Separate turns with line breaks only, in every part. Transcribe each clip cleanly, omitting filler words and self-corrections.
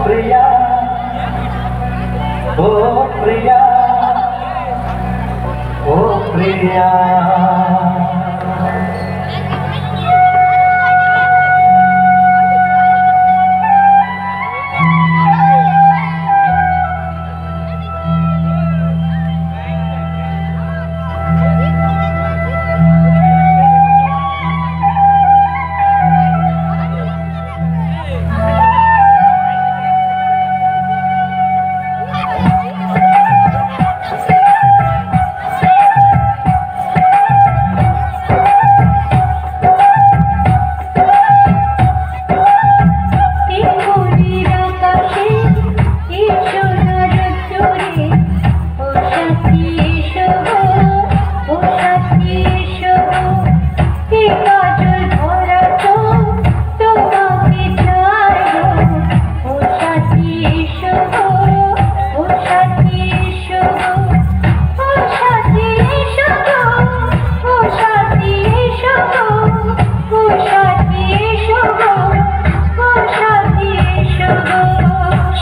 प्रिया ओ प्रिया ओ प्रिया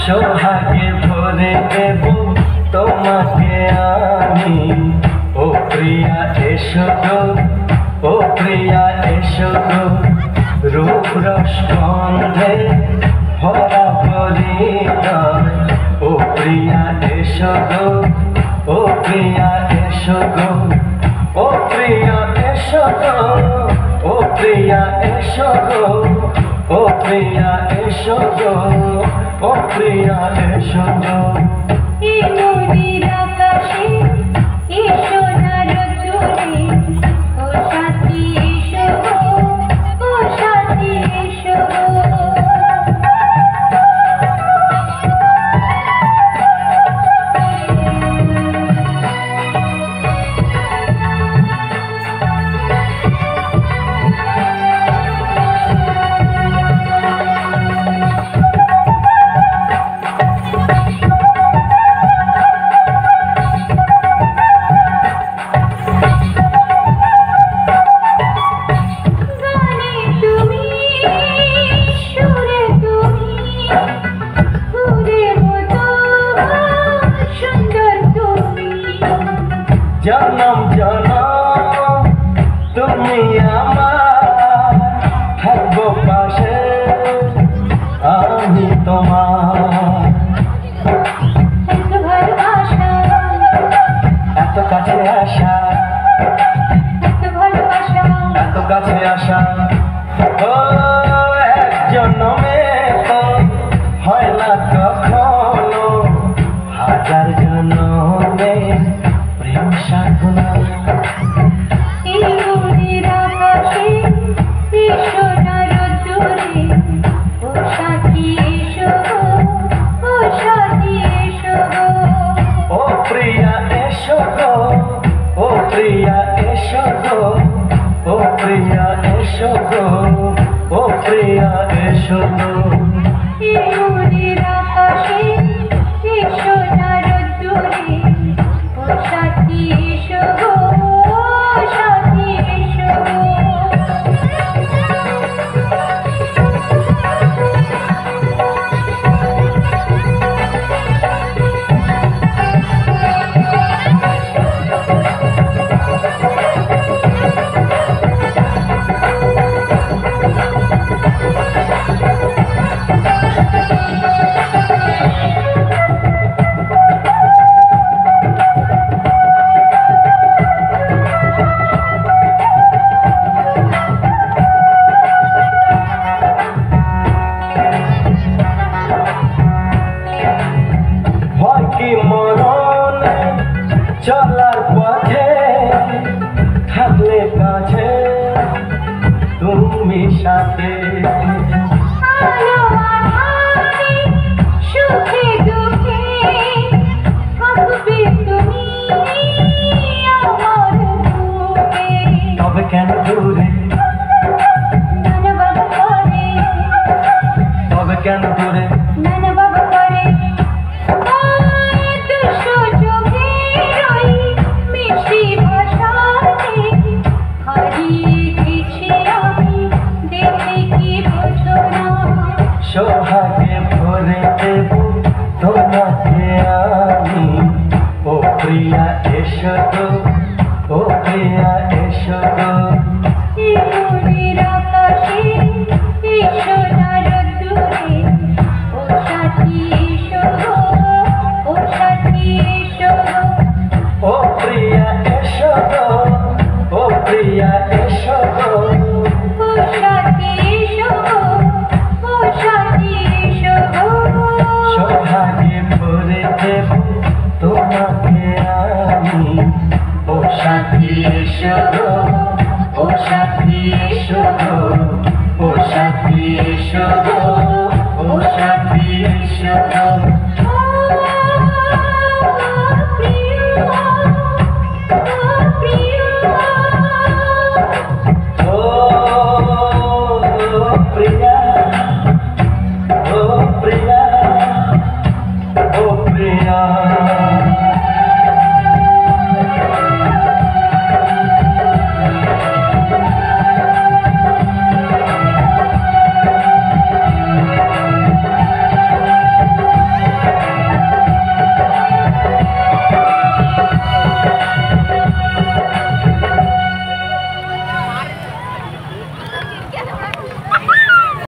সোহাগে ভরে দেব তোমাকে আমি ও প্রিয়া এসো গো ও প্রিয়া এসো গো রূপ রস গন্ধে ভরা পরিণয় ও প্রিয়া এসো গো ও প্রিয়া এসো গো ও প্রিয়া এসো গো ও প্রিয়া এসো গো ও প্রিয়া এসো গো ও প্রিয়া এসো গো
এই নদীর আকাশে এই সোনার চুড়ি ও সাথী এসো গো ও সাথী এসো গো
জনম জনম তুমি আমার থাকবো পাশে আমি তোমার
এত ভালোবাসা
এত কাছে আসা
এত ভালোবাসা
এত কাছে আসা ও এক জন্মে তো হয় না কখনো হাজার জন্মে প্রেম সাধনা
এই নদীর আকাশে এই সোনার চুড়ি ও সাথী এসো গো ও সাথী এসো গো
ও প্রিয়া এসো গো ও প্রিয়া এসো গো ও প্রিয়া এসো গো ও প্রিয়া এসো গো
এই নদীর আকাশে এই সোনার চুড়ি ও সাথী এসো গো ও সাথী এসো গো
ভয় কি মরণে চলার পথে থাকলে কাছে তুমি সাথে
আলো আধারে সুখে দুঃখে থাকবে তুমি আমার বুকে
তবে কেন দূরে
নানা বাবা করে
তবে কেন দূরে
নানা বাবা করে দুশো চোখে রই মিষ্টি ভাষাতে হারিয়ে গেছি আমি দেখে কি বোঝো না
সোহাগে সোহাগে ভরে দেব তোমাকে আমি। ও প্রিয়া এসো গো, ও প্রিয়া এসো গো।
শিউলির আকাশে এসো না রোদ্দুরে, ও সাথী এসো গো, ও সাথী এসো গো।
ও প্রিয়া এসো গো, ও প্রিয়া এসো গো।
ও সাথী এসো গো, ও সাথী এসো গো।
সোহাগে ভরে দেব তোমাকে আমি। ও সাথী এসো গো, ও সাথী এসো গো, ও সাথী এসো গো।